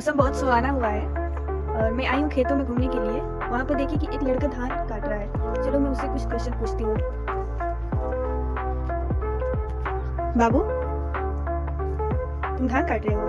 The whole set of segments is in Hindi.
मौसम बहुत सुहाना हुआ है और मैं आई हूँ खेतों में घूमने के लिए। वहाँ पर देखिए कि एक लड़का धान काट रहा है। चलो मैं उससे कुछ क्वेश्चन पूछती हूँ। बाबू, तुम धान काट रहे हो?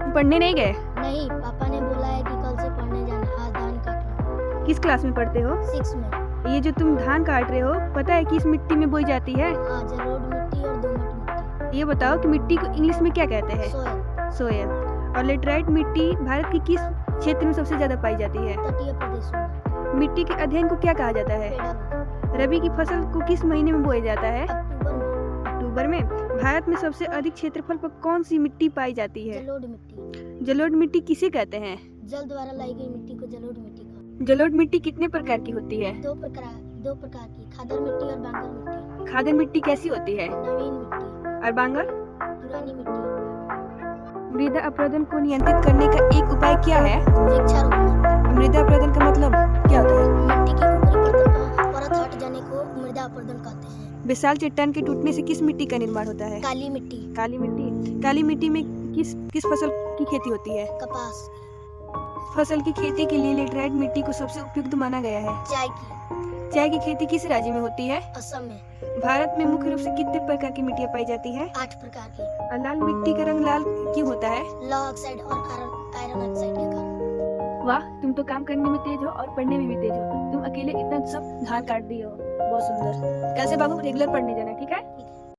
तुम पढ़ने नहीं गए? नहीं, पापा ने बोला है कि कल से पढ़ने जाना। आज धान काटना। किस क्लास में पढ़ते हो? 6 में। ये जो तुम धान काट रहे हो, पता है किस मिट्टी में बोई जाती है? हाँ, जलोढ़ मिट्टी और दोमट मिट्टी। ये बताओ कि मिट्टी को इंग्लिश में क्या कहते हैं? सोयल। सोयल। और लेटराइट मिट्टी भारत की किस क्षेत्र में सबसे ज्यादा पाई जाती है? तटीय प्रदेशों में। मिट्टी के अध्ययन को क्या कहा जाता है? पेड़ालू। रबी की फसल को किस महीने में बोया जाता है? अक्टूबर में। अक्टूबर में। भारत में सबसे अधिक क्षेत्रफल पर कौन सी मिट्टी पाई जाती है? जलोढ़ मिट्टी। जलोढ़ मिट्टी किसे कहते हैं? जल द्वारा लाई गई मिट्टी को जलोढ़ मिट्टी कहा। जलोढ़ मिट्टी कितने प्रकार की होती है? दो प्रकार की, खादर मिट्टी और बांगर मिट्टी। खादर मिट्टी कैसी होती है? नवीन मिट्टी। और बांगर? पुरानी मिट्टी। मृदा अपरदन को नियंत्रित करने का एक उपाय क्या है? वृक्षारोपण। मृदा अपरदन का मतलब क्या होता है? मिट्टी की ऊपरी परत हट जाने को मृदा अपरदन कहते हैं। विशाल चट्टान के टूटने से किस मिट्टी का निर्माण होता है? काली मिट्टी। काली मिट्टी। काली मिट्टी में किस फसल की खेती होती है? कपास। फसल की खेती के लिए लेटराइट मिट्टी को सबसे उपयुक्त माना गया है। चाय की। चाय की खेती किस राज्य में होती है? असम में। भारत में मुख्य रूप से कितने प्रकार की मिट्टियाँ पाई जाती है? 8 प्रकार की। और लाल मिट्टी का रंग लाल क्यों होता है? लौह ऑक्साइड और आयरन ऑक्साइड के कारण। वाह, तुम तो काम करने में तेज हो और पढ़ने में भी तेज हो। तुम अकेले इतना सब धान काट दिए हो। बहुत सुंदर। कल से बाबू रेगुलर पढ़ने जाना, ठीक है?